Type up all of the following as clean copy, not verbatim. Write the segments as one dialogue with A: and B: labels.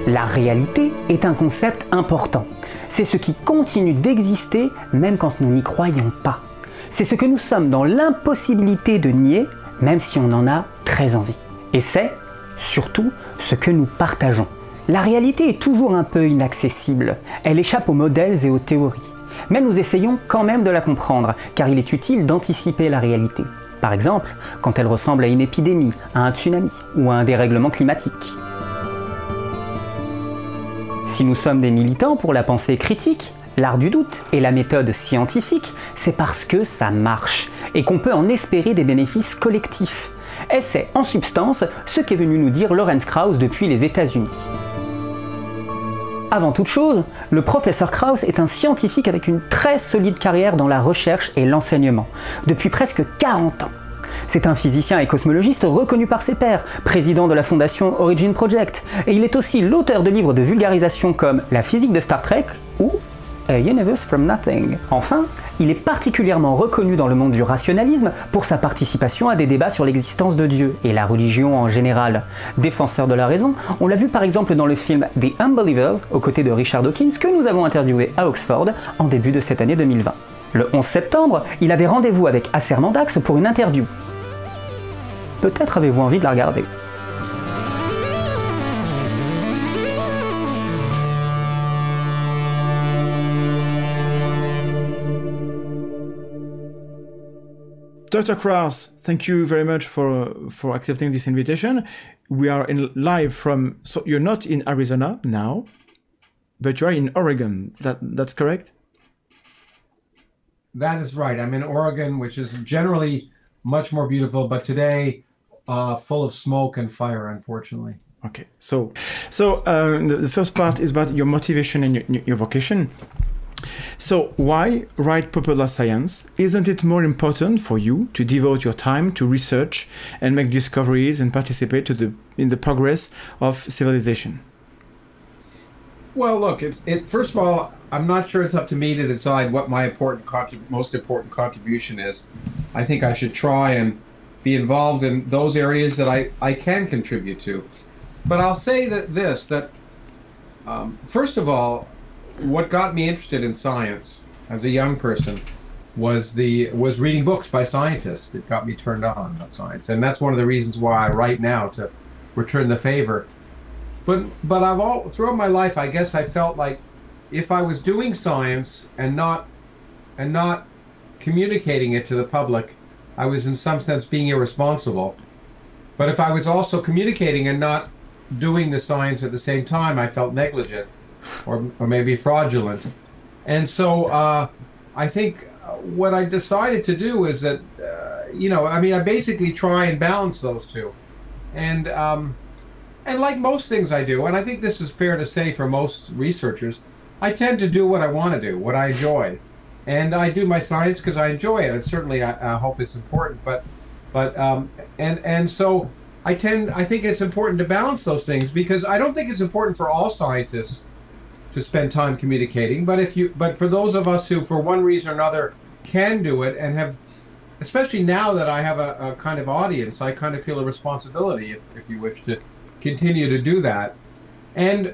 A: La réalité est un concept important. C'est ce qui continue d'exister même quand nous n'y croyons pas. C'est ce que nous sommes dans l'impossibilité de nier, même si on en a très envie. Et c'est, surtout, ce que nous partageons. La réalité est toujours un peu inaccessible. Elle échappe aux modèles et aux théories. Mais nous essayons quand même de la comprendre, car il est utile d'anticiper la réalité. Par exemple, quand elle ressemble à une épidémie, à un tsunami ou à un dérèglement climatique. Si nous sommes des militants pour la pensée critique, l'art du doute et la méthode scientifique, c'est parce que ça marche et qu'on peut en espérer des bénéfices collectifs. Et c'est en substance ce qu'est venu nous dire Lawrence Krauss depuis les États-Unis. Avant toute chose, le professeur Krauss est un scientifique avec une très solide carrière dans la recherche et l'enseignement, depuis presque 40 ans. C'est un physicien et cosmologiste reconnu par ses pairs, président de la fondation Origin Project, et il est aussi l'auteur de livres de vulgarisation comme La physique de Star Trek ou A Universe from Nothing. Enfin, il est particulièrement reconnu dans le monde du rationalisme pour sa participation à des débats sur l'existence de Dieu et la religion en général. Défenseur de la raison, on l'a vu par exemple dans le film The Unbelievers, aux côtés de Richard Dawkins, que nous avons interviewé à Oxford en début de cette année 2020. Le 11 septembre, il avait rendez-vous avec Acer Mandax pour une interview. Peut-être avez-vous envie de la regarder.
B: Dr. Krauss, thank you very much for accepting this invitation. We are live from, so you're not in Arizona now, but you are in Oregon. That's correct?
C: That is right. I'm in Oregon, which is generally much more beautiful, but today full of smoke and fire, unfortunately.
B: Okay, so the first part is about your motivation and your vocation. So why write popular science? Isn't it more important for you to devote your time to research and make discoveries and participate in the progress of civilization?
C: Well, look, first of all, I'm not sure it's up to me to decide what my most important contribution is. I think I should try and be involved in those areas that I can contribute to. But I'll say that first of all, what got me interested in science as a young person was reading books by scientists. It got me turned on about science, and that's one of the reasons why I write now, to return the favor. But throughout my life, I guess I felt like if I was doing science and not communicating it to the public, I was in some sense being irresponsible. But if I was also communicating and not doing the science at the same time, I felt negligent or maybe fraudulent. And so I think what I decided to do is that, I basically try and balance those two. And like most things I do, and I think this is fair to say for most researchers, I tend to do what I want to do, what I enjoy. And I do my science because I enjoy it. And certainly I hope it's important, so I think it's important to balance those things, because I don't think it's important for all scientists to spend time communicating, but for those of us who, for one reason or another, can do it and have, especially now that I have a kind of audience, I kind of feel a responsibility, if you wish, to continue to do that. And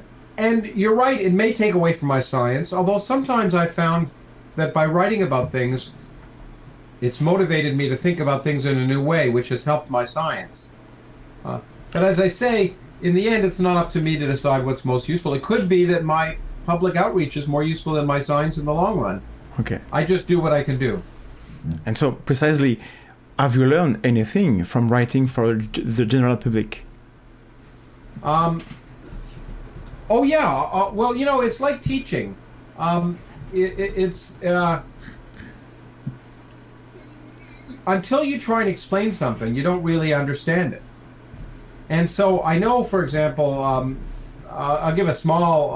C: you're right, it may take away from my science, although sometimes I found that by writing about things, it's motivated me to think about things in a new way, which has helped my science. But as I say, in the end, it's not up to me to decide what's most useful. It could be that my public outreach is more useful than my science in the long run.
B: Okay.
C: I just do what I can do.
B: And so, precisely, have you learned anything from writing for the general public?
C: Oh yeah. Well, it's like teaching. It's until you try and explain something, you don't really understand it. And so I know, for example, I'll give a small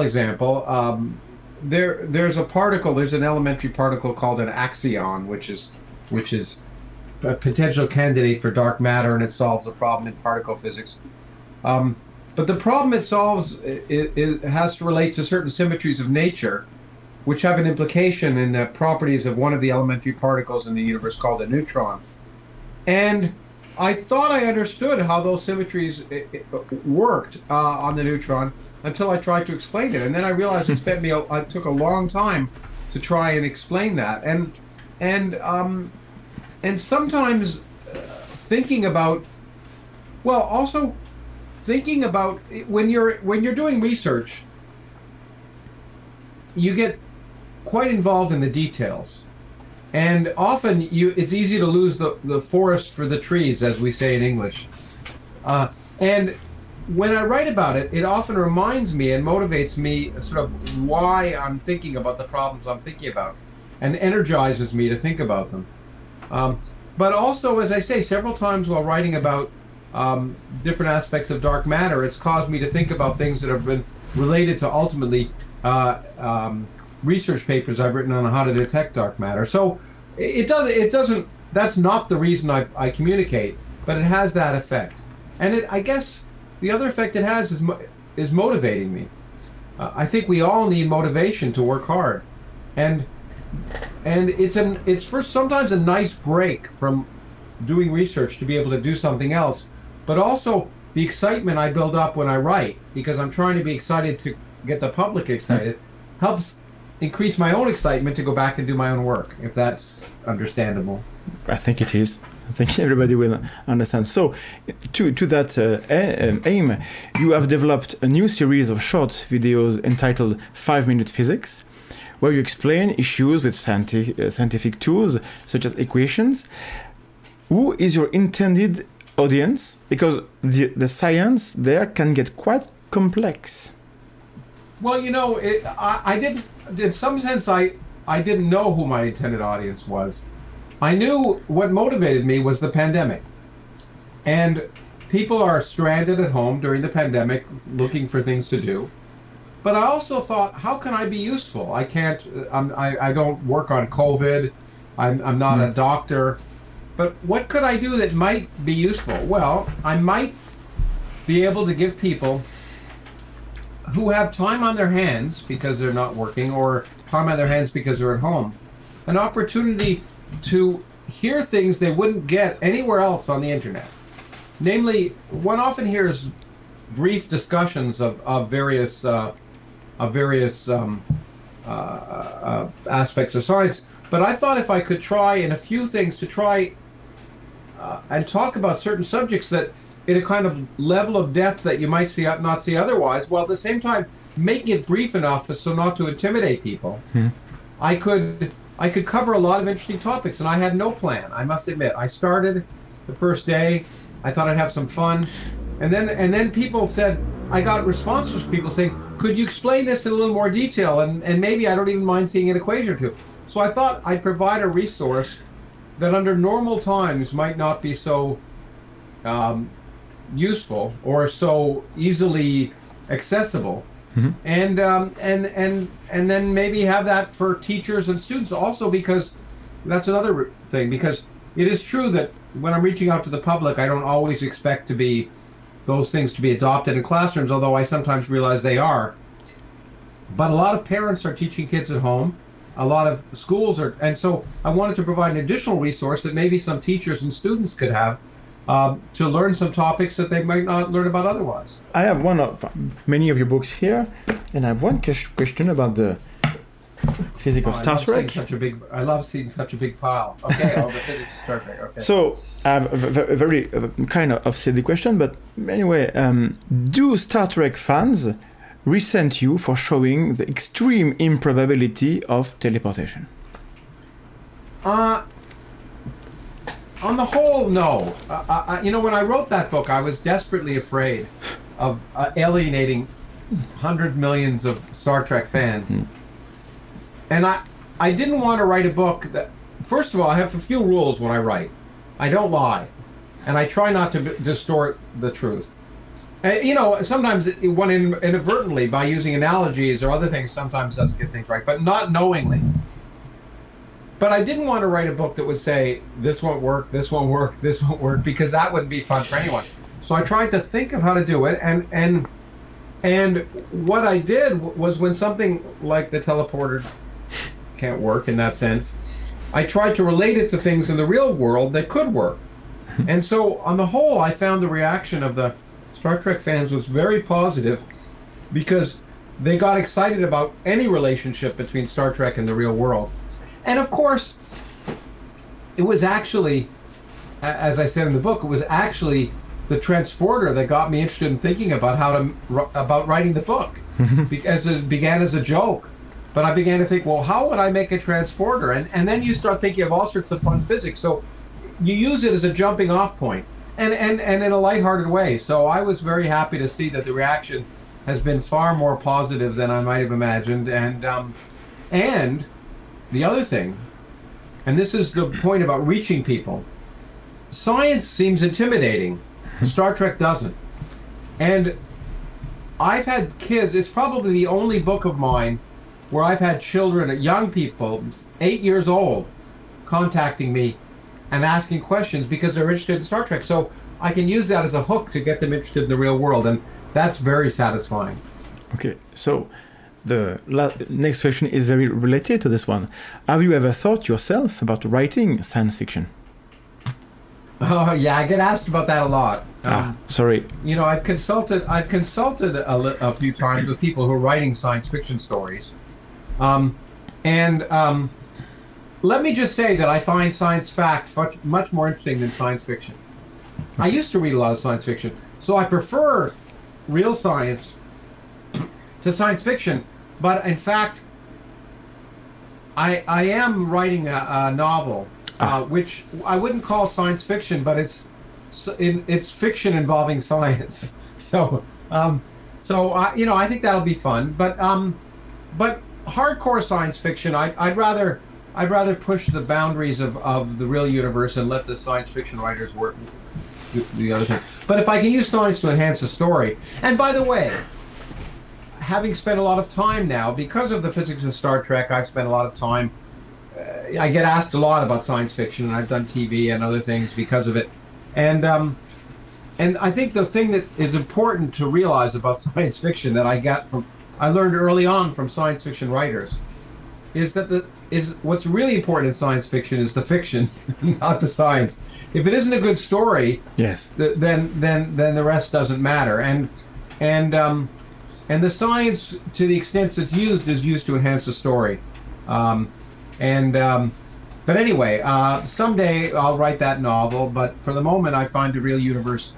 C: example. There's a particle. There's an elementary particle called an axion, which is a potential candidate for dark matter, and it solves a problem in particle physics. But the problem it solves it has to relate to certain symmetries of nature, which have an implication in the properties of one of the elementary particles in the universe called a neutron. And I thought I understood how those symmetries worked on the neutron until I tried to explain it, and then I realized it took a long time to try and explain that, and sometimes thinking about, well, also thinking about when you're doing research, you get quite involved in the details. And often it's easy to lose the forest for the trees, as we say in English. And when I write about it, it often reminds me and motivates me sort of why I'm thinking about the problems I'm thinking about, and energizes me to think about them. But also, as I say, several times while writing about different aspects of dark matter, it's caused me to think about things that have been related to ultimately research papers I've written on how to detect dark matter. So it doesn't, that's not the reason I communicate, but it has that effect. And I guess the other effect it has is motivating me. I think we all need motivation to work hard. And it's sometimes a nice break from doing research to be able to do something else, but also the excitement I build up when I write, because I'm trying to be excited to get the public excited, helps increase my own excitement to go back and do my own work, if that's understandable.
B: I think it is. I think everybody will understand. So, to that aim, you have developed a new series of short videos entitled 5-Minute Physics, where you explain issues with scientific tools such as equations. Who is your intended audience? Because the science there can get quite complex.
C: Well, I didn't. In some sense, I didn't know who my intended audience was. I knew what motivated me was the pandemic, and people are stranded at home during the pandemic, looking for things to do. But I also thought, how can I be useful? I can't. I don't work on COVID. I'm not a doctor. But what could I do that might be useful? Well, I might be able to give people who have time on their hands because they're not working, or time on their hands because they're at home, an opportunity to hear things they wouldn't get anywhere else on the internet. Namely, one often hears brief discussions of various aspects of science, but I thought if I could try in a few things to try and talk about certain subjects that in a kind of level of depth that you might not see otherwise, while at the same time making it brief enough so not to intimidate people. I could cover a lot of interesting topics, and I had no plan, I must admit. I started the first day, I thought I'd have some fun, and then people said, I got responses from people saying, could you explain this in a little more detail, and maybe I don't even mind seeing an equation or two. So I thought I'd provide a resource that under normal times might not be so useful or so easily accessible, and then maybe have that for teachers and students also, because that's another thing, because it is true that when I'm reaching out to the public, I don't always expect those things to be adopted in classrooms, although I sometimes realize they are. But a lot of parents are teaching kids at home, a lot of schools are, and so I wanted to provide an additional resource that maybe some teachers and students could have to learn some topics that they might not learn about otherwise.
B: I have one of many of your books here, and I have one question about the physics of Star Trek.
C: I love seeing such a big pile. Okay, all the physics of Star Trek. Okay.
B: So I have a very kind of silly question, but anyway, do Star Trek fans resent you for showing the extreme improbability of teleportation?
C: On the whole, no. When I wrote that book, I was desperately afraid of alienating 100 millions of Star Trek fans. And I didn't want to write a book that, first of all, I have a few rules when I write. I don't lie, and I try not to distort the truth. And, sometimes one inadvertently, by using analogies or other things, sometimes doesn't get things right, but not knowingly. But I didn't want to write a book that would say, this won't work, this won't work, this won't work, because that wouldn't be fun for anyone. So I tried to think of how to do it, and what I did was, when something like the teleporter can't work in that sense, I tried to relate it to things in the real world that could work. And so, on the whole, I found the reaction of the Star Trek fans was very positive because they got excited about any relationship between Star Trek and the real world. And of course, it was actually, as I said in the book, it was actually the transporter that got me interested in thinking about about writing the book. Because it began as a joke. But I began to think, well, how would I make a transporter? And then you start thinking of all sorts of fun physics. So you use it as a jumping off point and in a lighthearted way. So I was very happy to see that the reaction has been far more positive than I might have imagined. And the other thing, and this is the point about reaching people, science seems intimidating. Star Trek doesn't. And I've had kids, it's probably the only book of mine where I've had children, young people, 8 years old, contacting me and asking questions because they're interested in Star Trek. So I can use that as a hook to get them interested in the real world, and that's very satisfying.
B: Okay, so the next question is very related to this one. Have you ever thought yourself about writing science fiction?
C: Oh yeah, I get asked about that a lot.
B: Sorry.
C: You know, I've consulted a few times with people who are writing science fiction stories, let me just say that I find science fact much more interesting than science fiction. I used to read a lot of science fiction, so I prefer real science to science fiction. But in fact, I am writing a novel, which I wouldn't call science fiction, but it's fiction involving science. So you know, I think that'll be fun. But hardcore science fiction, I'd rather push the boundaries of the real universe and let the science fiction writers work the other thing. But if I can use science to enhance the story, and by the way, having spent a lot of time now, because of the physics of Star Trek, I've spent a lot of time, I get asked a lot about science fiction, and I've done TV and other things because of it. And I think the thing that is important to realize about science fiction that I learned early on from science fiction writers is that what's really important in science fiction is the fiction, not the science. If it isn't a good story,
B: yes,
C: then the rest doesn't matter. And the science, to the extent it's used, is used to enhance the story. But anyway, someday I'll write that novel. But for the moment, I find the real universe,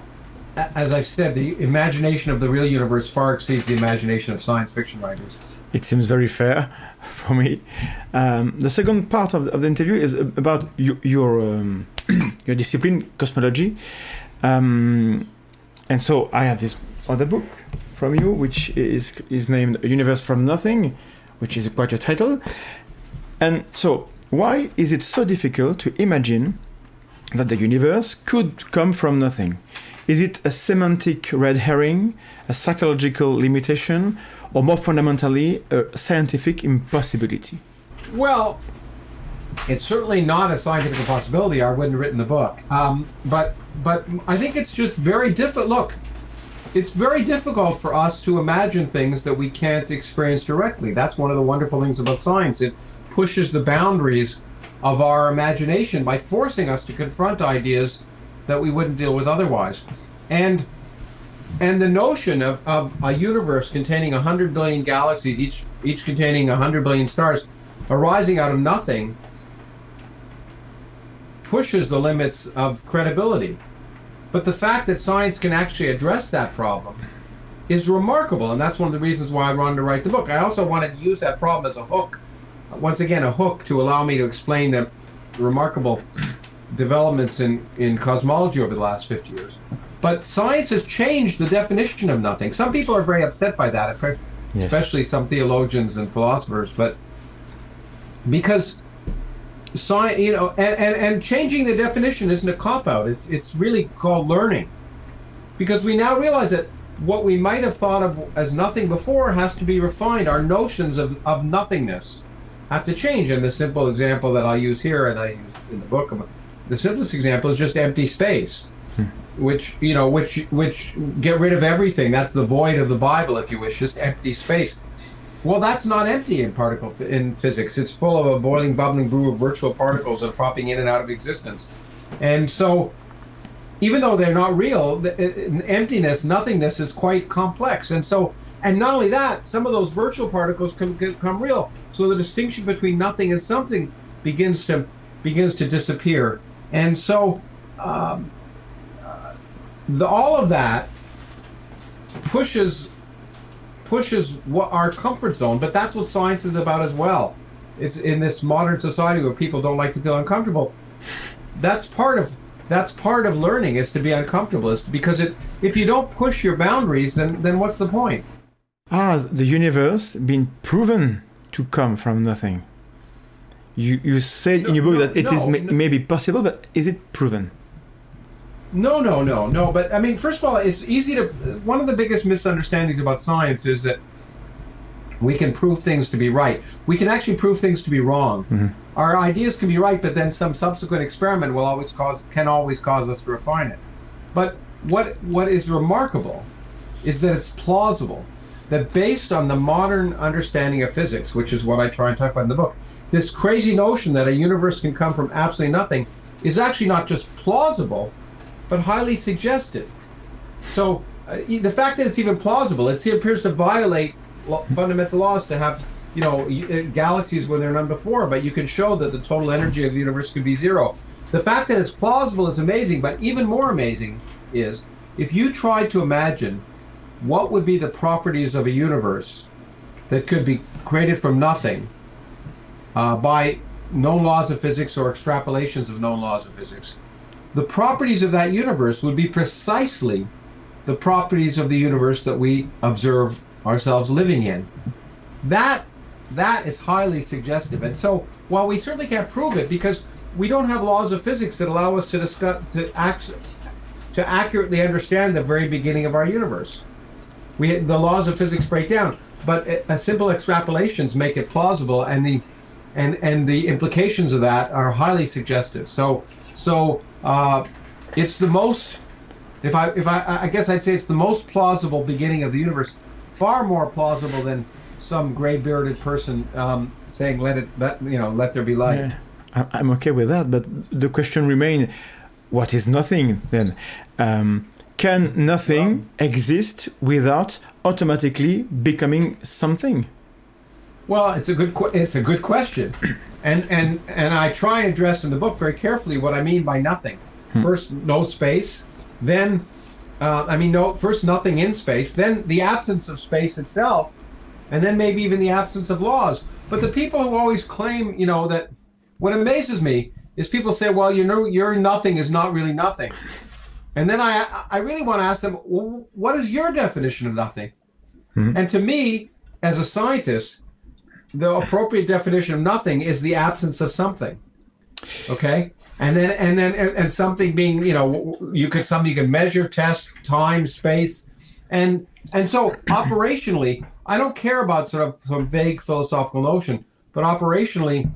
C: as I've said, the imagination of the real universe far exceeds the imagination of science fiction writers.
B: It seems very fair for me. The second part of the interview is about your discipline, cosmology. And so I have this other book from you, which is named A Universe from Nothing, which is quite a title. And so, why is it so difficult to imagine that the universe could come from nothing? Is it a semantic red herring, a psychological limitation, or more fundamentally, a scientific impossibility?
C: Well, it's certainly not a scientific impossibility. I wouldn't have written the book. But I think it's just very difficult. Look, it's very difficult for us to imagine things that we can't experience directly. That's one of the wonderful things about science. It pushes the boundaries of our imagination by forcing us to confront ideas that we wouldn't deal with otherwise. And the notion of a universe containing 100 billion galaxies, each containing 100 billion stars, arising out of nothing, pushes the limits of credibility. But the fact that science can actually address that problem is remarkable, and that's one of the reasons why I wanted to write the book. I also wanted to use that problem as a hook, once again, a hook to allow me to explain the remarkable developments in cosmology over the last 50 years. But science has changed the definition of nothing. Some people are very upset by that, especially some theologians and philosophers. But because science, you know, and changing the definition isn't a cop-out. It's really called learning, because we now realize that what we might have thought of as nothing before has to be refined. Our notions of nothingness have to change. And the simple example that I use here, and I use in the book, the simplest example is just empty space, which get rid of everything. That's the void of the Bible, if you wish, just empty space. Well, that's not empty in physics. It's full of a boiling, bubbling brew of virtual particles that are popping in and out of existence. And so even though they're not real, emptiness, nothingness is quite complex. And so, and not only that, some of those virtual particles can become real. So the distinction between nothing and something begins to disappear. And so all of that pushes what our comfort zone, but that's what science is about as well. It's in this modern society where people don't like to feel uncomfortable. That's part of learning, is to be uncomfortable, because if you don't push your boundaries, then what's the point?
B: Has the universe been proven to come from nothing? You said in your book that it is maybe possible, but is it proven?
C: No. But I mean, first of all, it's easy to. One of the biggest misunderstandings about science is that we can prove things to be right. We can actually prove things to be wrong. Mm-hmm. Our ideas can be right, but then some subsequent experiment can always cause us to refine it. But what is remarkable is that it's plausible. That based on the modern understanding of physics, which is what I try and talk about in the book, this crazy notion that a universe can come from absolutely nothing is actually not just plausible, but highly suggestive. So the fact that it's even plausible, it appears to violate fundamental laws to have, galaxies where there are none before, but you can show that the total energy of the universe could be zero. The fact that it's plausible is amazing, but even more amazing is if you tried to imagine what would be the properties of a universe that could be created from nothing by known laws of physics or extrapolations of known laws of physics, the properties of that universe would be precisely the properties of the universe that we observe ourselves living in. That is highly suggestive. And so while we certainly can't prove it, because we don't have laws of physics that allow us to accurately understand the very beginning of our universe. The laws of physics break down, but simple extrapolations make it plausible, and the implications of that are highly suggestive. So it's the most, I guess I'd say it's the most plausible beginning of the universe, far more plausible than some gray-bearded person saying let there be light.
B: Yeah, I'm okay with that, but the question remains: what is nothing then? Can nothing exist without automatically becoming something?
C: Well, it's a good question, and I try and address in the book very carefully what I mean by nothing. First, no space, then first nothing in space, then the absence of space itself, and then maybe even the absence of laws. But the people who always claim, that what amazes me is people say, well, your nothing is not really nothing. And then I really want to ask them, well, what is your definition of nothing? Mm-hmm. And to me, as a scientist, the appropriate definition of nothing is the absence of something. Okay? And something being, you can measure, test, time, space. And so operationally, I don't care about sort of some vague philosophical notion, but operationally,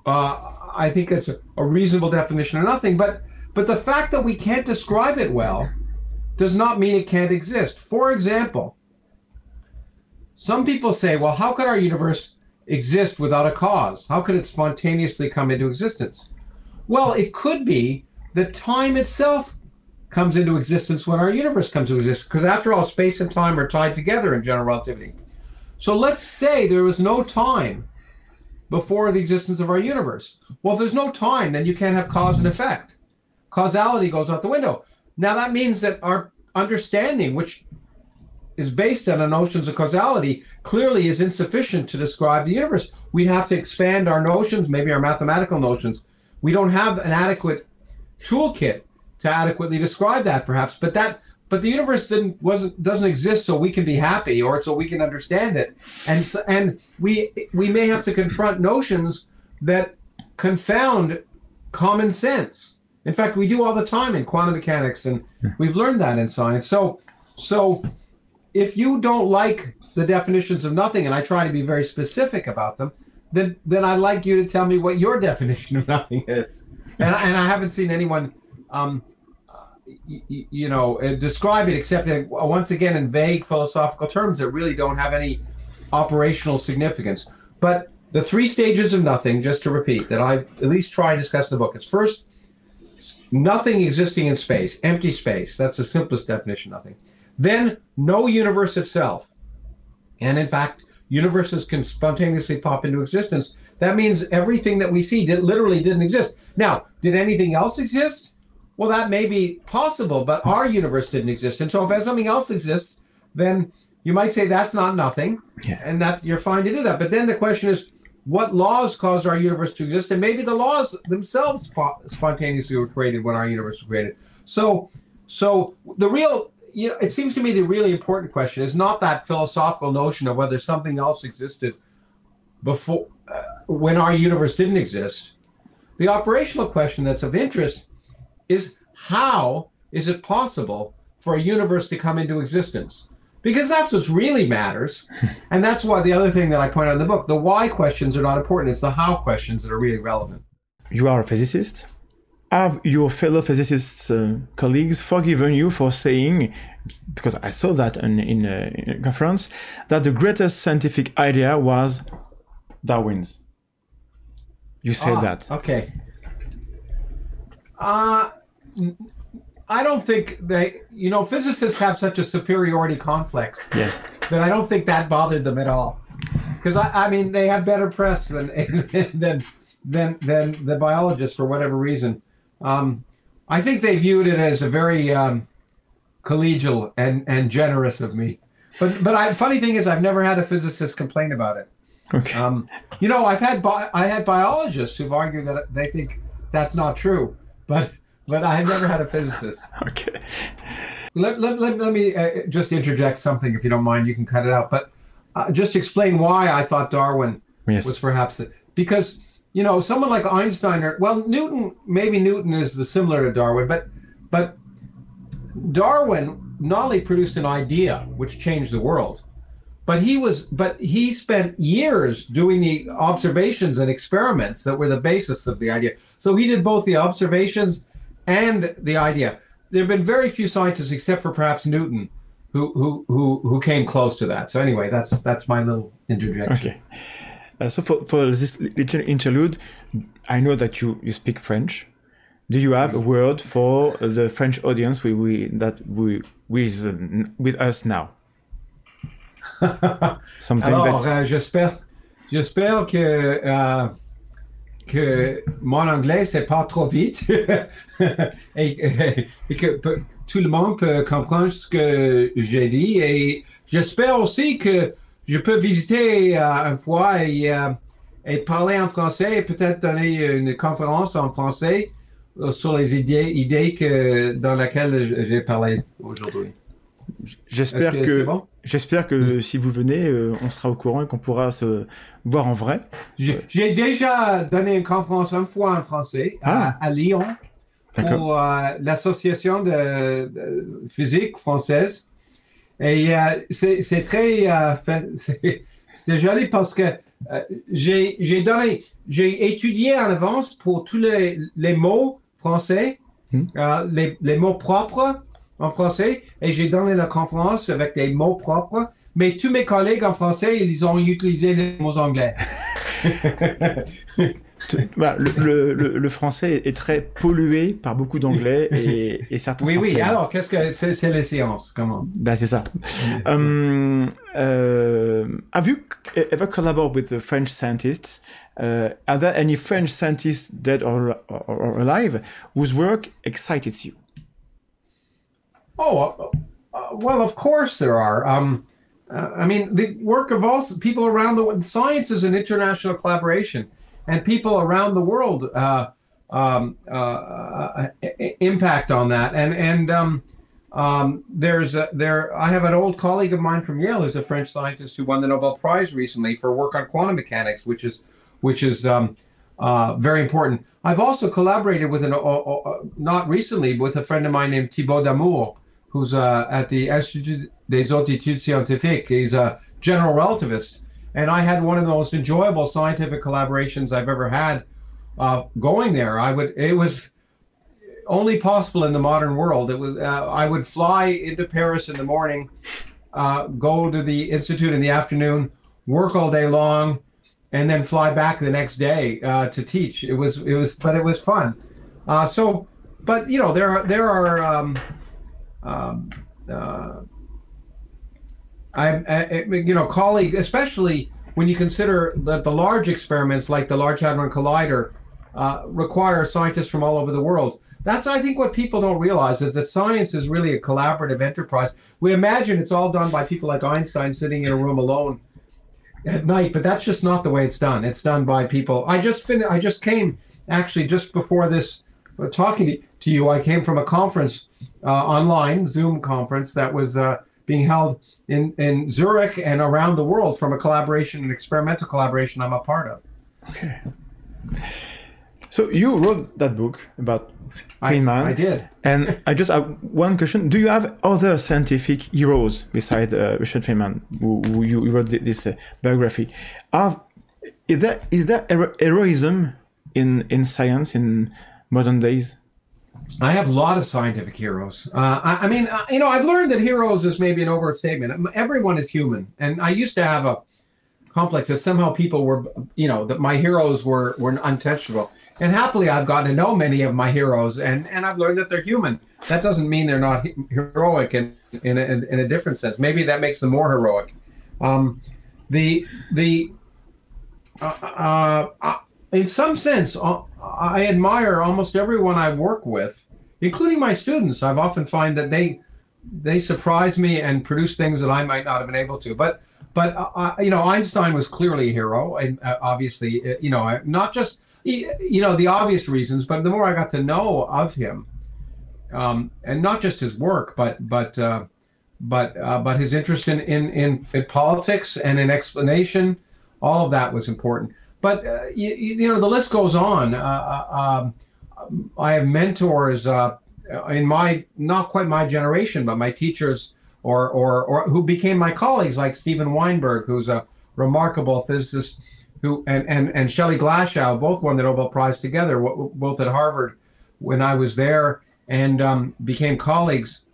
C: I think it's a reasonable definition of nothing. But the fact that we can't describe it well does not mean it can't exist. For example, some people say, well, how could our universe exist without a cause? How could it spontaneously come into existence? Well, it could be that time itself comes into existence when our universe comes into existence, because after all, space and time are tied together in general relativity. So let's say there was no time before the existence of our universe. Well, if there's no time, then you can't have cause and effect. Causality goes out the window. Now that means that our understanding, which is based on the notions of causality, clearly is insufficient to describe the universe. We'd have to expand our notions, maybe our mathematical notions. We don't have an adequate toolkit to adequately describe that, perhaps. But the universe doesn't exist so we can be happy or so we can understand it. And we may have to confront notions that confound common sense. In fact, we do all the time in quantum mechanics, and we've learned that in science. So if you don't like the definitions of nothing, and I try to be very specific about them, then I'd like you to tell me what your definition of nothing is. And I haven't seen anyone, describe it, except once again in vague philosophical terms that really don't have any operational significance. But the three stages of nothing, just to repeat, that I at least try and discuss in the book. It's first, nothing existing in space, empty space. That's the simplest definition, nothing. Then no universe itself. And in fact, universes can spontaneously pop into existence. That means everything that we see literally didn't exist. Now, did anything else exist? Well, that may be possible, but our universe didn't exist. And so if something else exists, then you might say that's not nothing, and that you're fine to do that. But then the question is, what laws caused our universe to exist? And maybe the laws themselves spontaneously were created when our universe was created. So the real, it seems to me the really important question is not that philosophical notion of whether something else existed before when our universe didn't exist. The operational question that's of interest is, how is it possible for a universe to come into existence? Because that's what really matters. And that's why the other thing that I point out in the book, the why questions are not important. It's the how questions that are really relevant.
B: You are a physicist. Have your fellow physicists colleagues forgiven you for saying, because I saw that in a conference, that the greatest scientific idea was Darwin's? You said that.
C: Okay. I don't think they, physicists have such a superiority complex.
B: Yes.
C: That I don't think that bothered them at all. Because I mean, they have better press than the biologists for whatever reason. I think they viewed it as a very collegial and generous of me. But funny thing is, I've never had a physicist complain about it.
B: Okay.
C: I had biologists who've argued that they think that's not true, but I have never had a physicist.
B: Okay.
C: Let me just interject something, if you don't mind. You can cut it out, but just explain why I thought Darwin was perhaps because someone like Einstein Newton is similar to Darwin, but Darwin not only produced an idea which changed the world, but he spent years doing the observations and experiments that were the basis of the idea. So he did both the observations and the idea. There have been very few scientists, except for perhaps Newton, who came close to that. So anyway, that's my little interjection.
B: Okay. So for this little interlude, I know that you speak French. Do you have a word for the French audience with us now? Something.
C: Alors, j'espère que mon anglais c'est pas trop vite et que tout le monde peut comprendre ce que j'ai dit, et j'espère aussi que je peux visiter une fois et parler en français et peut-être donner une conférence en français sur les idées dans lesquelles j'ai parlé aujourd'hui.
B: J'espère que si vous venez, on sera au courant et qu'on pourra se voir en vrai.
C: J'ai déjà donné une conférence une fois en français à Lyon pour l'association de physique française. Et c'est très c'est joli parce que j'ai étudié en avance pour tous les mots français, les mots propres en français, et j'ai donné la conférence avec des mots propres, mais tous mes collègues en français, ils ont utilisé les mots anglais.
B: Le français est très pollué par beaucoup d'anglais et certains.
C: Oui. Alors, qu'est-ce que c'est les séances? Comment?
B: C'est ça. Have you ever collaborated with the French scientists? Are there any French scientists dead or alive whose work excites you?
C: Well, of course there are. I mean, the work of all people around the world. Science is an international collaboration, and people around the world impact on that. And I have an old colleague of mine from Yale who's a French scientist who won the Nobel Prize recently for work on quantum mechanics, which is very important. I've also collaborated with not recently, with a friend of mine named Thibaut Damour, who's at the Institut des Hautes Études Scientifiques. He's a general relativist. And I had one of the most enjoyable scientific collaborations I've ever had going there. It was only possible in the modern world. It was I would fly into Paris in the morning, go to the Institute in the afternoon, work all day long, and then fly back the next day to teach. But it was fun. So but you know, there are you know, colleague, especially when you consider that the large experiments like the Large Hadron Collider require scientists from all over the world. That's, I think, what people don't realize is that science is really a collaborative enterprise. We imagine it's all done by people like Einstein sitting in a room alone at night, but that's just not the way it's done. It's done by people. I just came, actually, just before this, talking to you, I came from a conference, online, Zoom conference, that was being held in Zurich and around the world from a collaboration, an experimental collaboration I'm a part of.
B: Okay. So you wrote that book about Feynman.
C: I did.
B: And I just have one question. Do you have other scientific heroes besides Richard Feynman, who you wrote this biography? Is there heroism in science in modern days?
C: I have a lot of scientific heroes. I mean, you know, I've learned that heroes is maybe an overstatement. Everyone is human. And I used to have a complex that somehow people were, you know, that my heroes were untouchable. And happily, I've gotten to know many of my heroes, and I've learned that they're human. That doesn't mean they're not heroic in a different sense. Maybe that makes them more heroic. In some sense, I admire almost everyone I work with, including my students. I've often find that they surprise me and produce things that I might not have been able to. But you know, Einstein was clearly a hero, and obviously, you know, not just, you know, the obvious reasons, but the more I got to know of him, and not just his work, but his interest in politics and in explanation, all of that was important. But you know, the list goes on. I have mentors in my, not quite my generation, but my teachers, or who became my colleagues, like Steven Weinberg, who's a remarkable physicist, and Shelley Glashow, both won the Nobel Prize together, both at Harvard when I was there, and became colleagues.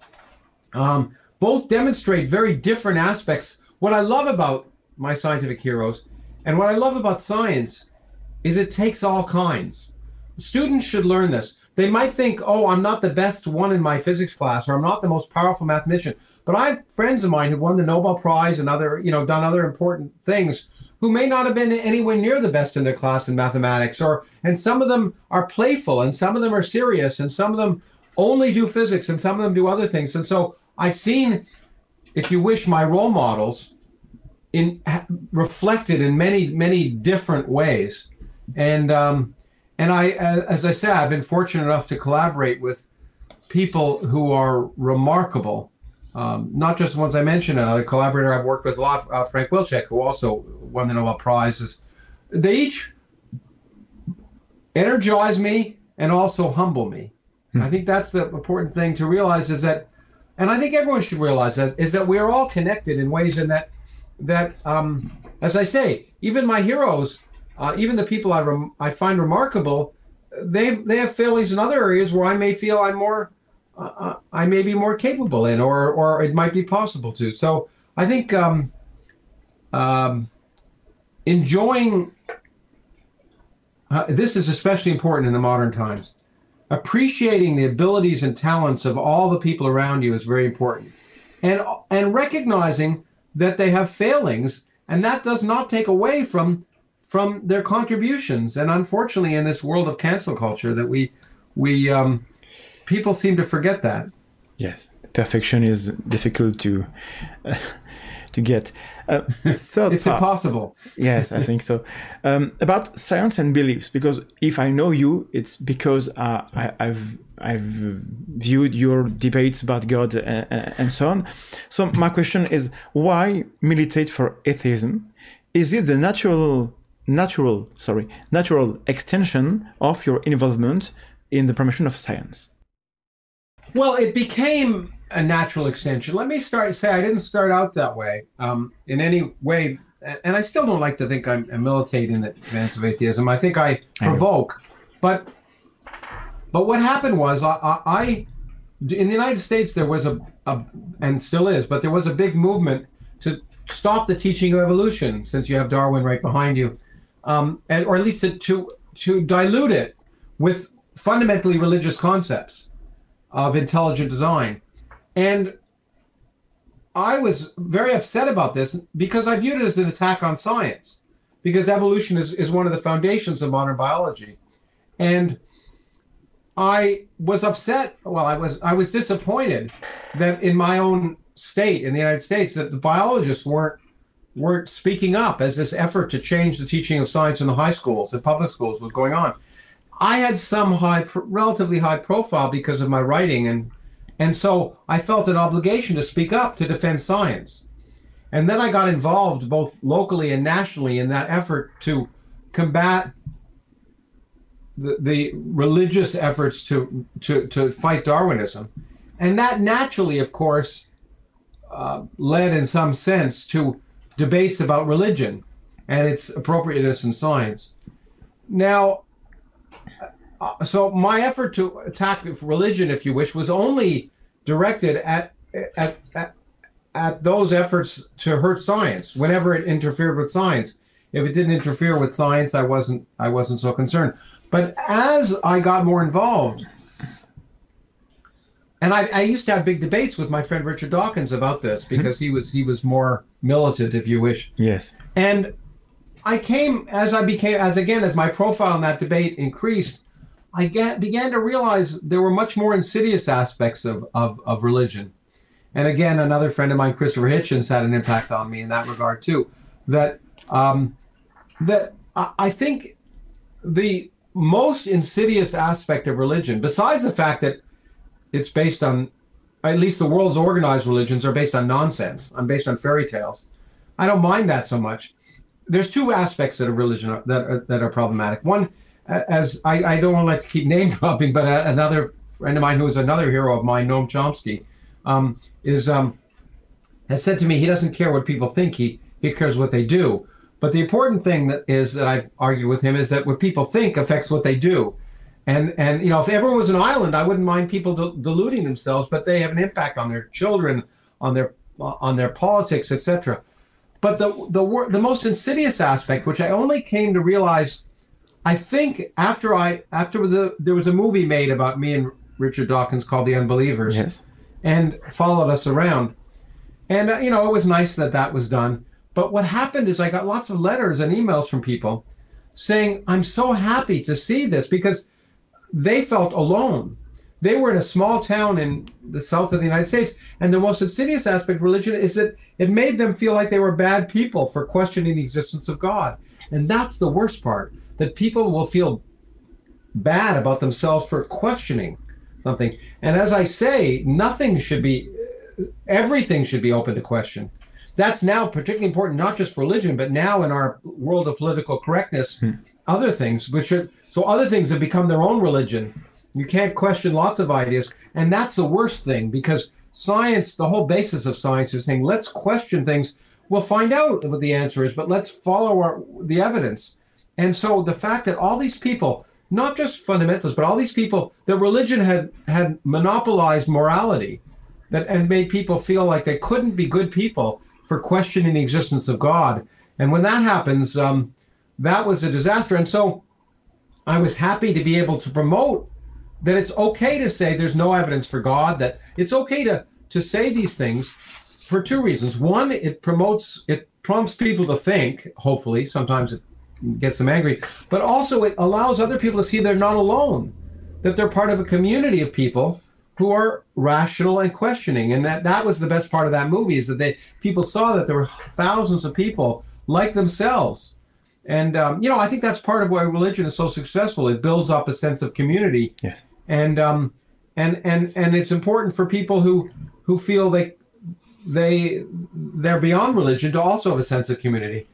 C: Both demonstrate very different aspects. What I love about my scientific heroes, and what I love about science, is it takes all kinds. Students should learn this. They might think, oh, I'm not the best one in my physics class, or I'm not the most powerful mathematician. But I have friends of mine who won the Nobel Prize and other, you know, done other important things, who may not have been anywhere near the best in their class in mathematics, and some of them are playful, and some of them are serious, and some of them only do physics, and some of them do other things. And so I've seen, if you wish, my role models reflected in many different ways. And I, as I said, I've been fortunate enough to collaborate with people who are remarkable. Not just the ones I mentioned. A collaborator I've worked with a lot, Frank Wilczek, who also won the Nobel Prizes. They each energize me and also humble me. I think that's the important thing to realize, is that, and I think everyone should realize that, is that we're all connected in ways, in that as I say, even my heroes, even the people I find remarkable, they have failings in other areas where I may feel I'm more. I may be more capable in, or it might be possible to. So I think enjoying this is especially important in the modern times. Appreciating the abilities and talents of all the people around you is very important, and recognizing that they have failings, and that does not take away from their contributions. And unfortunately, in this world of cancel culture, that we people seem to forget that.
B: Yes, perfection is difficult to get.
C: It's impossible.
B: Yes, I think so. About science and beliefs, because if I know you, it's because I've viewed your debates about God and so on. So my question is, why militate for atheism? Is it the natural extension of your involvement in the promotion of science?
C: Well, it became a natural extension. Let me say I didn't start out that way in any way, and I still don't like to think I militate in the advance of atheism. I think I provoke, but what happened was I in the United States there was a and still is, but there was a big movement to stop the teaching of evolution, since you have Darwin right behind you, or at least to dilute it with fundamentally religious concepts of intelligent design. And I was very upset about this because I viewed it as an attack on science, because evolution is one of the foundations of modern biology. And I was upset. Well, I was disappointed that in my own state, in the United States, that the biologists weren't speaking up as this effort to change the teaching of science in the high schools and public schools was going on. I had some relatively high profile because of my writing, and so I felt an obligation to speak up to defend science. And then I got involved both locally and nationally in that effort to combat the religious efforts to fight Darwinism. And that naturally, of course, led in some sense to debates about religion and its appropriateness in science. Now, so my effort to attack religion, if you wish, was only directed at those efforts to hurt science whenever it interfered with science. If it didn't interfere with science, I wasn't so concerned. But as I got more involved, and I used to have big debates with my friend Richard Dawkins about this because he was more militant, if you wish.
B: Yes.
C: And as my profile in that debate increased, I began to realize there were much more insidious aspects of religion. And again, another friend of mine, Christopher Hitchens, had an impact on me in that regard too. That I think the most insidious aspect of religion, besides the fact that it's based on, at least the world's organized religions are based on nonsense, based on fairy tales. I don't mind that so much. There's two aspects of religion that are problematic. One, as I don't want to like to keep name dropping, but another friend of mine who is another hero of mine, Noam Chomsky, has said to me he doesn't care what people think, he cares what they do. But the important thing that I've argued with him is that what people think affects what they do. And if everyone was an island, I wouldn't mind people deluding themselves, but they have an impact on their children, on their politics, etc. But the most insidious aspect, which I only came to realize, I think there was a movie made about me and Richard Dawkins called The Unbelievers,
B: yes,
C: and followed us around. And it was nice that was done. But what happened is I got lots of letters and emails from people saying, I'm so happy to see this, because they felt alone. They were in a small town in the south of the United States, and the most insidious aspect of religion is that it made them feel like they were bad people for questioning the existence of God. And that's the worst part, that people will feel bad about themselves for questioning something. And as I say, everything should be open to question. That's now particularly important, not just for religion, but now in our world of political correctness, other things, other things have become their own religion. You can't question lots of ideas. And that's the worst thing, because science, the whole basis of science is saying, let's question things. We'll find out what the answer is, but let's follow the evidence. And so the fact that all these people, not just fundamentalists, but all these people, that religion had monopolized morality and made people feel like they couldn't be good people for questioning the existence of God. And when that happens, that was a disaster. And so I was happy to be able to promote that it's okay to say there's no evidence for God, that it's okay to say these things for two reasons. One, it prompts people to think, hopefully, sometimes it gets them angry, but also it allows other people to see they're not alone, that they're part of a community of people who are rational and questioning. And that was the best part of that movie, is that people saw that there were thousands of people like themselves. And, I think that's part of why religion is so successful. It builds up a sense of community.
B: Yes.
C: And it's important for people who feel they're beyond religion to also have a sense of community.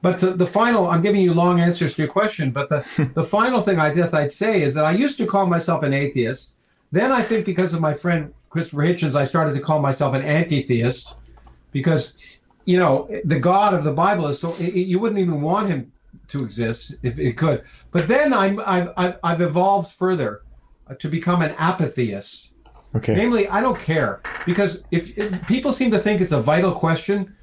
C: But the final, I'm giving you long answers to your question, but the final thing I'd say is that I used to call myself an atheist. Then I think because of my friend Christopher Hitchens, I started to call myself an anti-theist, because, the God of the Bible is so, you wouldn't even want him to exist if it could. But then I've evolved further to become an apatheist.
B: Okay.
C: Namely, I don't care, because if people seem to think it's a vital question,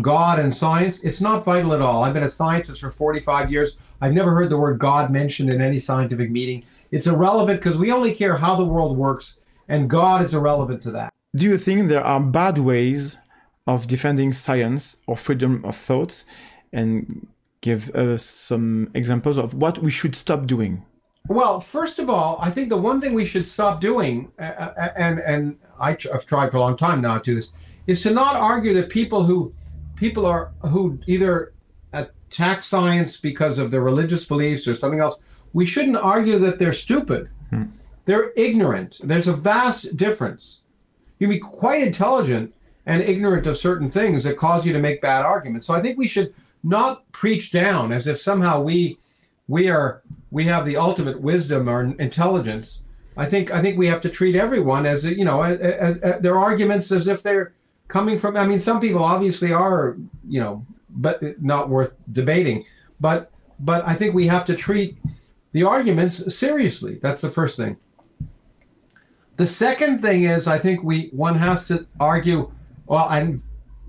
C: God and science, it's not vital at all. I've been a scientist for 45 years. I've never heard the word God mentioned in any scientific meeting. It's irrelevant because we only care how the world works, and God is irrelevant to that.
B: Do you think there are bad ways of defending science or freedom of thought? And give us some examples of what we should stop doing.
C: Well, first of all, I think the one thing we should stop doing, and I've tried for a long time now to do this, is to not argue that people who either attack science because of their religious beliefs or something else, we shouldn't argue that they're stupid. They're ignorant. There's a vast difference. You can be quite intelligent and ignorant of certain things that cause you to make bad arguments. So I think we should not preach down as if somehow we have the ultimate wisdom or intelligence. I think we have to treat everyone as as their arguments as if they're coming from. I mean, some people obviously are, but not worth debating. But I think we have to treat the arguments seriously. That's the first thing. The second thing is, I think one has to argue. Well, and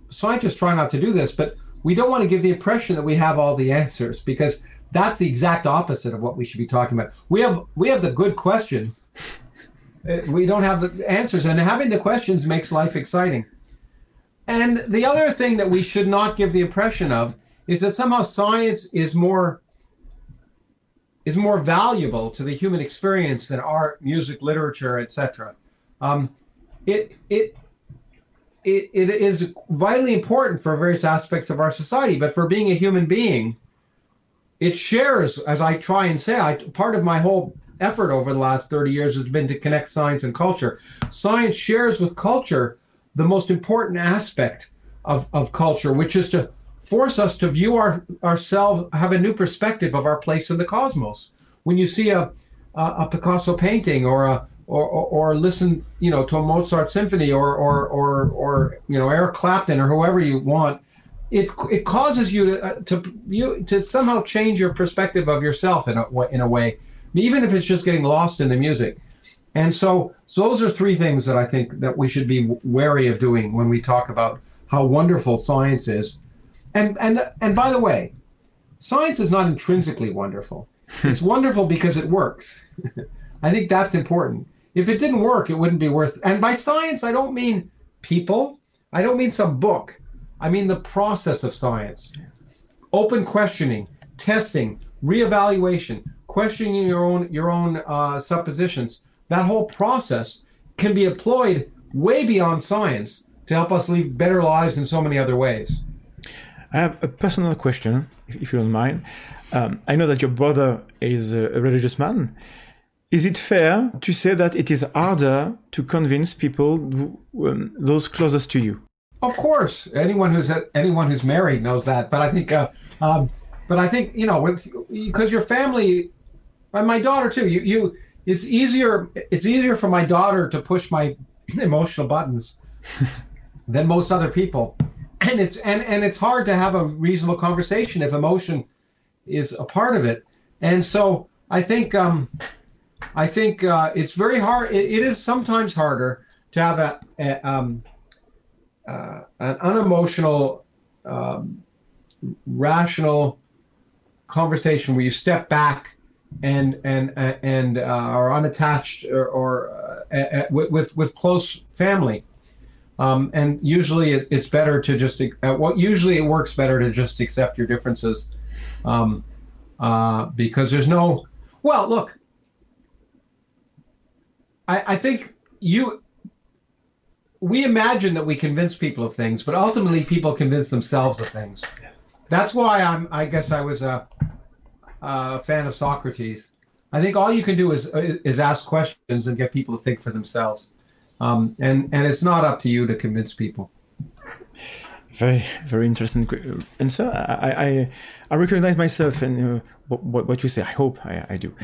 C: scientists try not to do this, but we don't want to give the impression that we have all the answers, because that's the exact opposite of what we should be talking about. We have the good questions. We don't have the answers, and having the questions makes life exciting. And the other thing that we should not give the impression of is that somehow science is more valuable to the human experience than art, music, literature, etc. It is vitally important for various aspects of our society, but for being a human being, it shares, as I try and say, part of my whole effort over the last 30 years has been to connect science and culture. Science shares with culture the most important aspect of culture, which is to force us to view ourselves, have a new perspective of our place in the cosmos. When you see a Picasso painting or listen, to a Mozart symphony or Eric Clapton or whoever you want, it causes you to somehow change your perspective of yourself in a way, even if it's just getting lost in the music. And so those are three things that I think that we should be wary of doing when we talk about how wonderful science is. And by the way, science is not intrinsically wonderful. It's wonderful because it works. I think that's important. If it didn't work, it wouldn't be worth. And by science, I don't mean people. I don't mean some book. I mean the process of science. Open questioning, testing, reevaluation, questioning your own suppositions. That whole process can be employed way beyond science to help us live better lives in so many other ways.
B: I have a personal question, if you don't mind. I know that your brother is a religious man. Is it fair to say that it is harder to convince people, those closest to you?
C: Of course, anyone who's married knows that. But I think, because your family, and my daughter too, it's easier for my daughter to push my emotional buttons than most other people, and it's hard to have a reasonable conversation if emotion is a part of it. And so I think it's very hard. It is sometimes harder to have an unemotional, rational conversation where you step back and are unattached or with close family. And usually it's better to just usually it works better to just accept your differences, because there's no. Well, look. I think we imagine that we convince people of things, but ultimately people convince themselves of things. That's why I guess I was a fan of Socrates. I think all you can do is ask questions and get people to think for themselves, and it's not up to you to convince people.
B: Very, very interesting answer. I recognize myself in what you say. I hope I do.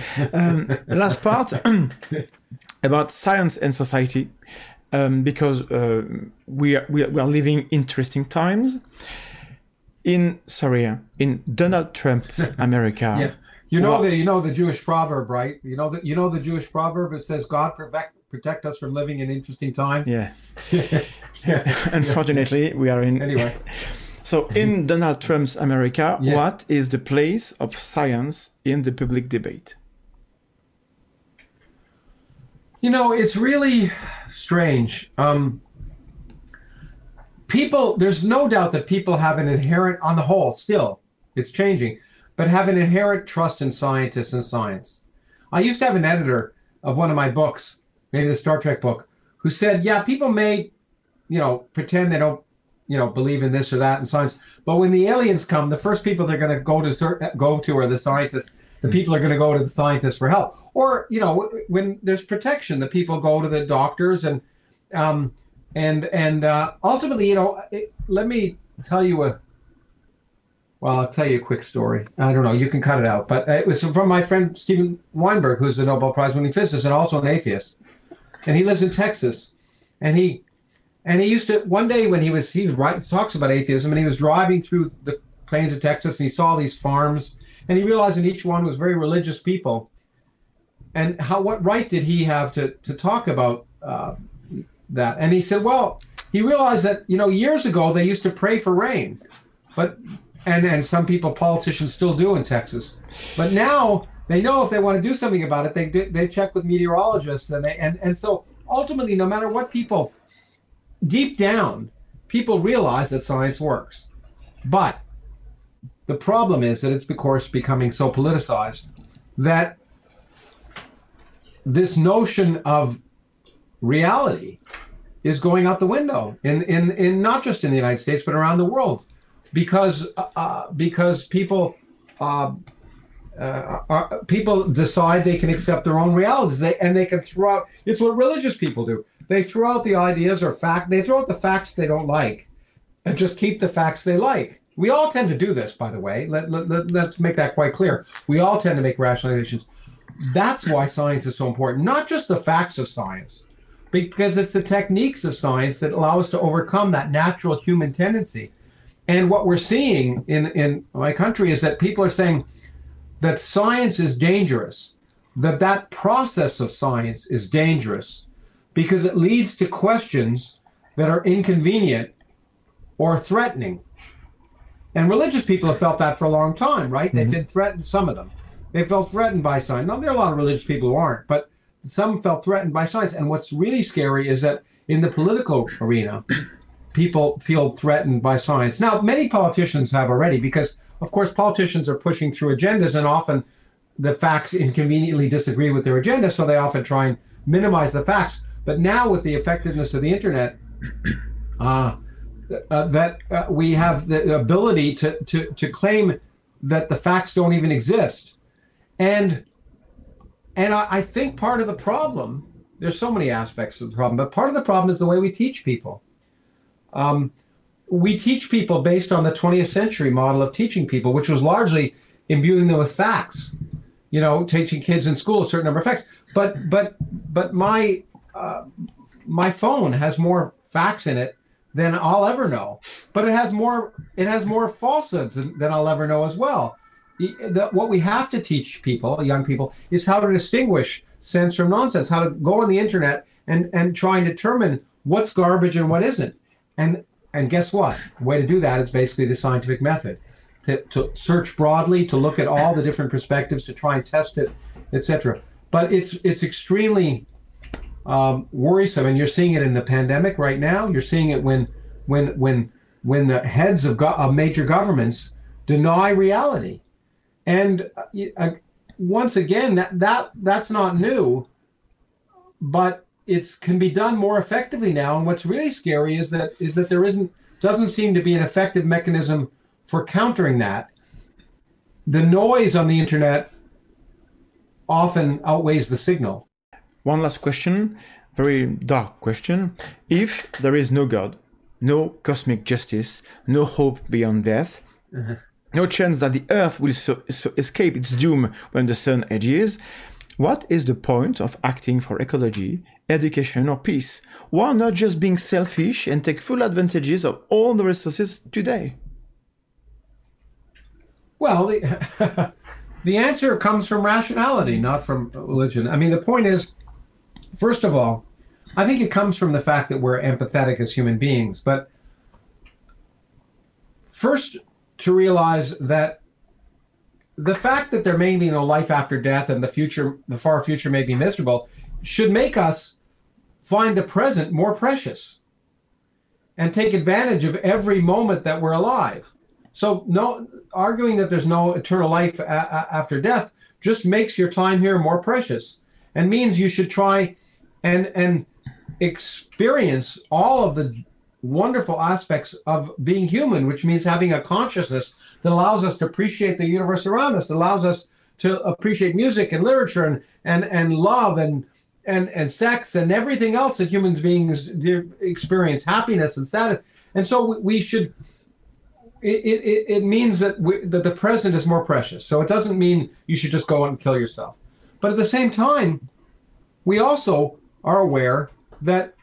B: Last part about science and society, because we are living interesting times. In Donald Trump America.
C: Yeah. You know the Jewish proverb, right? You know the Jewish proverb. It says, "God protect us from living in interesting time."
B: Yeah. Unfortunately, we are in.
C: Anyway.
B: So in Donald Trump's America, what is the place of science in the public debate?
C: You know, it's really strange. There's no doubt that people have an inherent, on the whole, still, it's changing, but have an inherent trust in scientists and science. I used to have an editor of one of my books, maybe the Star Trek book, who said, yeah, people may, pretend they don't, believe in this or that in science, but when the aliens come, the first people they're going to go to are the scientists. The people are going to go to the scientists for help. Or, when there's protection, the people go to the doctors and ultimately, let me tell you I'll tell you a quick story. I don't know, you can cut it out, but it was from my friend Steven Weinberg, who's a Nobel Prize winning physicist and also an atheist. And he lives in Texas. And he used to, one day when he talks about atheism, and he was driving through the plains of Texas and he saw these farms, and he realized that each one was very religious people. And what right did he have to talk about that? And he said, well, he realized that, years ago they used to pray for rain, and some politicians still do in Texas. But now they know if they want to do something about it, they check with meteorologists, and so ultimately, no matter what deep down, people realize that science works. But the problem is that it's, of course, becoming so politicized that this notion of reality is going out the window in not just in the United States but around the world, because people decide they can accept their own realities, they can throw out. It's what religious people do. They throw out the ideas or they throw out the facts they don't like, and just keep the facts they like. We all tend to do this, by the way. Let's make that quite clear. We all tend to make rationalizations. That's why science is so important. Not just the facts of science, because it's the techniques of science that allow us to overcome that natural human tendency. And what we're seeing in my country is that people are saying that science is dangerous, that process of science is dangerous, because it leads to questions that are inconvenient or threatening. And religious people have felt that for a long time, right? Mm-hmm. They've been threatened, some of them. They felt threatened by science. Now, there are a lot of religious people who aren't, but some felt threatened by science. And what's really scary is that in the political arena, people feel threatened by science. Now, many politicians have already, because, of course, politicians are pushing through agendas, and often the facts inconveniently disagree with their agenda, so they often try and minimize the facts. But now, with the effectiveness of the internet, we have the ability to claim that the facts don't even exist. And I think part of the problem, there's so many aspects of the problem, but part of the problem is the way we teach people. We teach people based on the 20th century model of teaching people, which was largely imbuing them with facts. Teaching kids in school a certain number of facts. But my phone has more facts in it than I'll ever know. But it has more falsehoods than I'll ever know as well. What we have to teach people, young people, is how to distinguish sense from nonsense, how to go on the internet and try and determine what's garbage and what isn't. And guess what? The way to do that is basically the scientific method. To search broadly, to look at all the different perspectives, to try and test it, etc. But it's extremely worrisome, and you're seeing it in the pandemic right now. You're seeing it when the heads of major governments deny reality. And once again, that's not new, but it can be done more effectively now. And what's really scary is that there doesn't seem to be an effective mechanism for countering that. The noise on the internet often outweighs the signal.
B: One last question, very dark question. If there is no God, no cosmic justice, no hope beyond death, no chance that the Earth will escape its doom when the sun edges, what is the point of acting for ecology, education, or peace? Why not just being selfish and take full advantages of all the resources today?
C: Well, the answer comes from rationality, not from religion. I mean, the point is, first of all, I think it comes from the fact that we're empathetic as human beings. But first, to realize that the fact that there may be no life after death and the far future may be miserable should make us find the present more precious and take advantage of every moment that we're alive. So no arguing that there's no eternal life after death just makes your time here more precious and means you should try and experience all of the wonderful aspects of being human, which means having a consciousness that allows us to appreciate the universe around us, that allows us to appreciate music and literature and love and sex and everything else that human beings experience, happiness and sadness. And so we should, it means that that the present is more precious. So it doesn't mean you should just go out and kill yourself. But at the same time, we also are aware that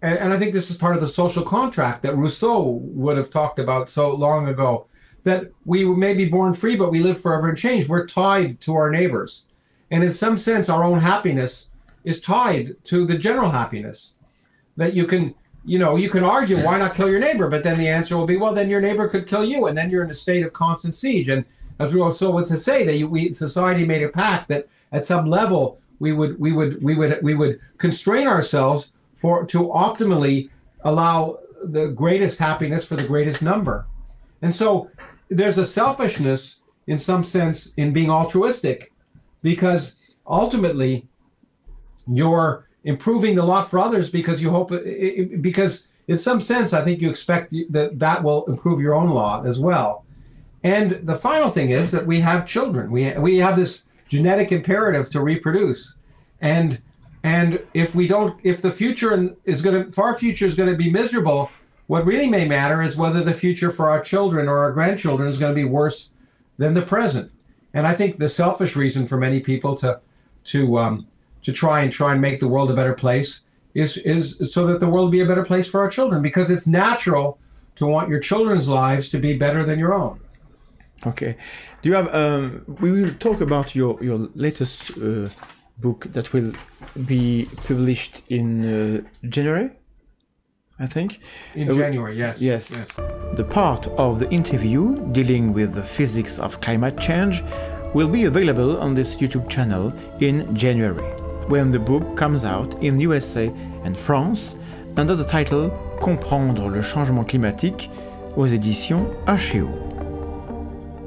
C: and I think this is part of the social contract that Rousseau would have talked about so long ago, that we may be born free, but we live forever in change. We're tied to our neighbors. And in some sense, our own happiness is tied to the general happiness. That you can argue, why not kill your neighbor? But then the answer will be, well, then your neighbor could kill you, and then you're in a state of constant siege. And as Rousseau would say, that society made a pact that at some level we would constrain ourselves to optimally allow the greatest happiness for the greatest number. And so there's a selfishness in some sense in being altruistic, because ultimately you're improving the lot for others because you hope, because in some sense, I think you expect that will improve your own lot as well. And the final thing is that we have children. We have this genetic imperative to reproduce. And if the future far future is going to be miserable, what really may matter is whether the future for our children or our grandchildren is going to be worse than the present. And I think the selfish reason for many people to try and make the world a better place is so that the world will be a better place for our children, because it's natural to want your children's lives to be better than your own.
B: Okay. Do you have? We will talk about your latest book that will be published in January, I think.
C: In January, yes.
B: Yes. The part of the interview dealing with the physics of climate change will be available on this YouTube channel in January, when the book comes out in USA and France under the title Comprendre le changement climatique aux éditions HEO.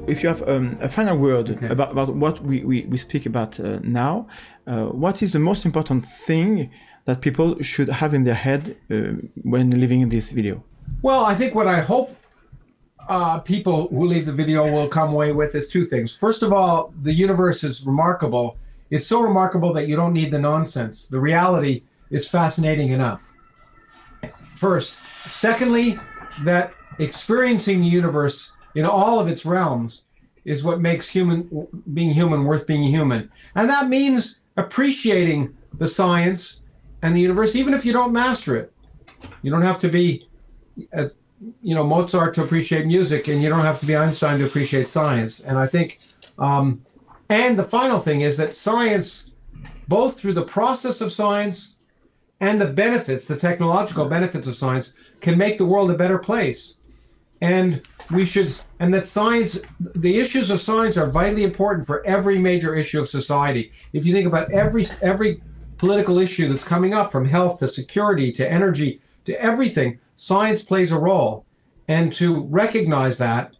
B: If you have a final word about what we speak about now, what is the most important thing that people should have in their head when leaving this video?
C: Well, I think what I hope people who leave the video will come away with is two things. First of all, the universe is remarkable. It's so remarkable that you don't need the nonsense. The reality is fascinating enough. First. Secondly, that experiencing the universe in all of its realms is what makes being human worth being human. And that means appreciating the science and the universe, even if you don't master it. You don't have to be, as Mozart to appreciate music, and you don't have to be Einstein to appreciate science. And I think, and the final thing is that science, both through the process of science and the benefits, the technological benefits of science, can make the world a better place. And that science, the issues of science are vitally important for every major issue of society. If you think about every political issue that's coming up, from health to security to energy to everything, science plays a role. And to recognize that,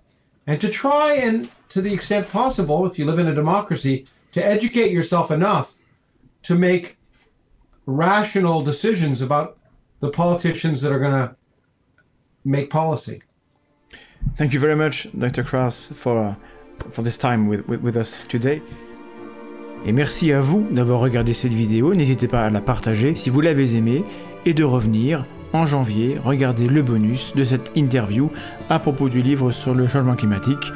C: and to try and, to the extent possible, if you live in a democracy, to educate yourself enough to make rational decisions about the politicians that are going to make policy.
B: Thank you very much, Dr. Krauss, for this time with us today. Et merci à vous d'avoir regardé cette vidéo. N'hésitez pas à la partager si vous l'avez aimée et de revenir en janvier regarder le bonus de cette interview à propos du livre sur le changement climatique.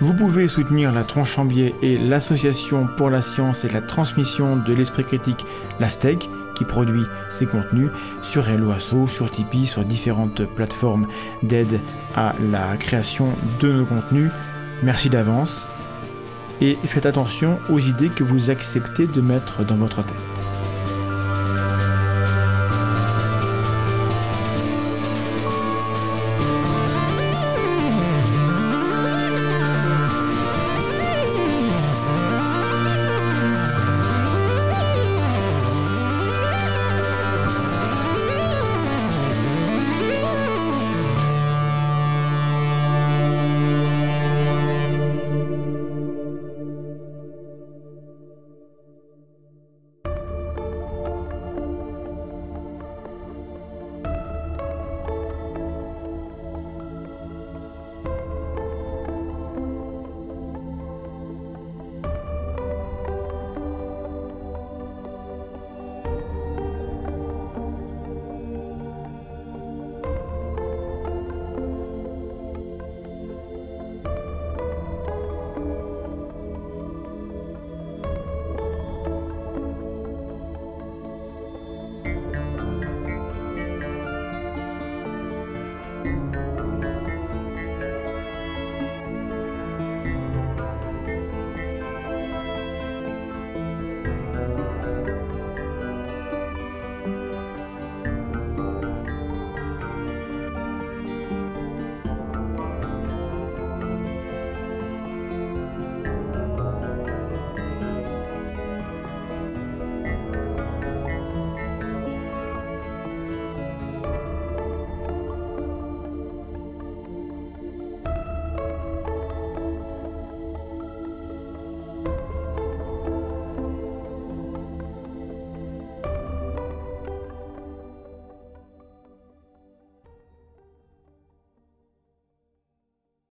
B: Vous pouvez soutenir la Tronche Chambier et l'Association pour la science et la transmission de l'esprit critique, l'ASTEC, qui produit ces contenus sur Helloasso, sur Tipeee, sur différentes plateformes d'aide à la création de nos contenus. Merci d'avance et faites attention aux idées que vous acceptez de mettre dans votre tête.